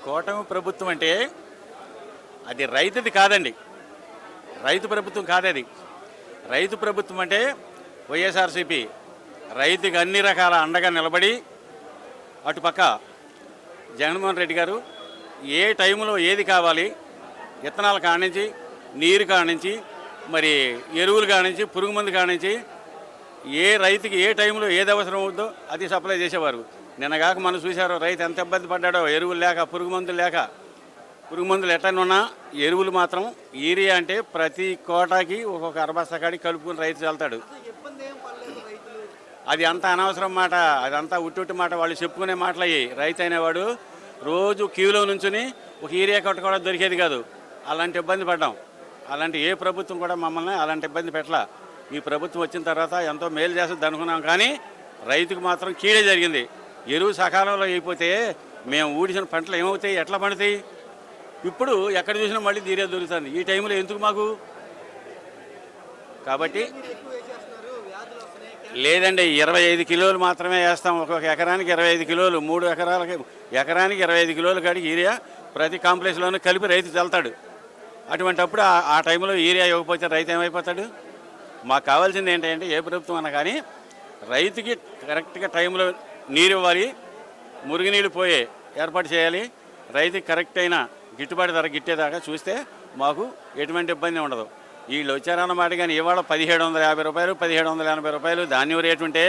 కూటమి ప్రభుత్వం అంటే అది రైతుది కాదండి. రైతు ప్రభుత్వం కాదది. రైతు ప్రభుత్వం అంటే వైఎస్ఆర్సీపీ రైతుకి అన్ని రకాల అండగా నిలబడి, అటుపక్క జగన్మోహన్ రెడ్డి గారు ఏ టైంలో ఏది కావాలి, విత్తనాలు కానించి, నీరు కానించి, మరి ఎరువులు కానించి, పురుగు మందు కానించి, ఏ రైతుకి ఏ టైంలో ఏది అవసరం అవుతుందో అది సప్లై చేసేవారు. నిన్నగాక మనం చూశారు రైతు ఎంత ఇబ్బంది పడ్డాడో, ఎరువులు లేక, పురుగు మందులు లేక. పురుగు మందులు ఎట్టనున్నా ఎరువులు మాత్రం యూరియా అంటే ప్రతి కోటాకి ఒక్కొక్క అరబస్తా కాడికి కలుపుకుని రైతు వెళ్తాడు. అది అంత అనవసరం మాట, అదంతా ఉట్టి మాట, వాళ్ళు చెప్పుకునే మాటలయ్యి. రైతు అనేవాడు రోజు క్యూలో నుంచుని ఒక యూరియా కట్ట కూడా దొరికేది కాదు. అలాంటి ఇబ్బంది పడ్డాం. అలాంటి ఏ ప్రభుత్వం కూడా మమ్మల్ని అలాంటి ఇబ్బంది పెట్టలా. ఈ ప్రభుత్వం వచ్చిన తర్వాత ఎంతో మేలు చేస్తుంది అనుకున్నాం, కానీ రైతుకు మాత్రం కీడే జరిగింది. ఎరువు సకాలంలో అయిపోతే మేము ఊడిసిన పంటలు ఏమవుతాయి, ఎట్లా పండుతాయి? ఇప్పుడు ఎక్కడ చూసినా మళ్ళీ ధీరే దొరుకుతుంది. ఈ టైంలో ఎందుకు మాకు? కాబట్టి లేదండి, 25 కిలోలు మాత్రమే వేస్తాం. ఒక్కొక్క ఎకరానికి 25 కిలోలు, 3 ఎకరాలకి ఎకరానికి 25 కిలోలు కాడికి యూరియా ప్రతి కాంప్లెక్స్లోనూ కలిపి రైతు వెళ్తాడు. అటువంటప్పుడు ఆ టైంలో యూరియా ఇవ్వకపోతే రైతు ఏమైపోతాడు? మాకు కావాల్సింది ఏంటంటే, ఏ ప్రభుత్వం అన్నా కానీ రైతుకి కరెక్ట్గా టైంలో నీరు ఇవ్వాలి, మురుగునీళ్ళు పోయే ఏర్పాటు చేయాలి. రైతుకి కరెక్ట్ అయిన గిట్టుబాటు ధర గిట్టేదాకా చూస్తే మాకు ఎటువంటి ఇబ్బంది ఉండదు. వీళ్ళు వచ్చారన్నమాట, కానీ ఇవాళ 1750 రూపాయలు, 1780 రూపాయలు ధాన్యం రేటు ఉంటే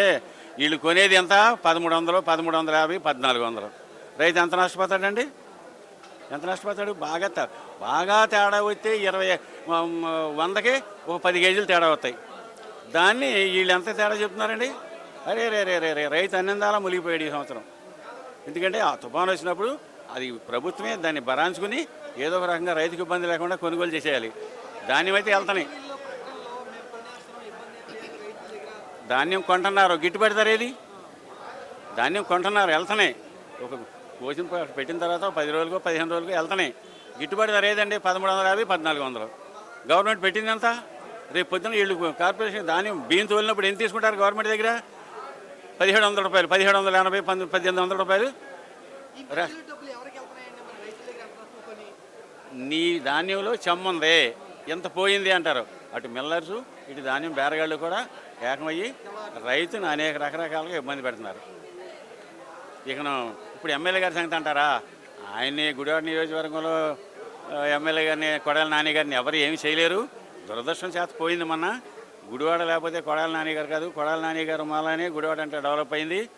వీళ్ళు కొనేది ఎంత? 1300, 1350, 1400. రైతు ఎంత నష్టపోతాడండి? ఎంత నష్టపోతాడు? బాగా తేడా వస్తే 100కి ఒక 10 కేజీలు తేడా వస్తాయి. దాన్ని వీళ్ళు ఎంత తేడా చెప్తున్నారండి? అరే రే రే రే రే రైతు అన్నందాలా మునిగిపోయాడు ఈ సంవత్సరం. ఎందుకంటే ఆ తుఫాను వచ్చినప్పుడు అది ప్రభుత్వమే దాన్ని భరాంచుకుని ఏదో ఒక రకంగా రైతుకు ఇబ్బంది లేకుండా కొనుగోలు చేసేయాలి. ధాన్యం అయితే వెళ్తాయి. ధాన్యం కొంటున్నారు, గిట్టుబాటు ధర ఏది? ధాన్యం కొంటున్నారు, వెళ్తున్నాయి. ఒక కోసిన పెట్టిన తర్వాత 10 రోజులకో 15 రోజులకో వెళ్తున్నాయి. గిట్టుబాటు ధర ఏదండి? 1350, 1400. గవర్నమెంట్ పెట్టింది ఎంత? రేపు పొద్దున వీళ్ళు కార్పొరేషన్ ధాన్యం బియ్యం తోలినప్పుడు ఎంత తీసుకుంటారు గవర్నమెంట్ దగ్గర? 1700 రూపాయలు, 1780, 1800 రూపాయలు. నీ ధాన్యంలో చెమ్ముంది, ఎంత పోయింది అంటారు. అటు మిల్లర్సు, ఇటు ధాన్యం బేరగాళ్ళు కూడా ఏకమయ్యి రైతును అనేక రకరకాలుగా ఇబ్బంది పెడుతున్నారు. ఇప్పుడు ఎమ్మెల్యే గారి సంగతి అంటారా? ఆయన్ని గుడివాడ నియోజకవర్గంలో ఎమ్మెల్యే గారిని, కొడాలి నాని గారిని ఎవరు ఏమి చేయలేరు. దురదృష్టం చేత పోయింది మొన్న. గుడివాడ లేకపోతే కొడాలి నాని గారు కాదు, కొడాలి నాని గారు మాలానే గుడివాడ అంటే డెవలప్ అయింది.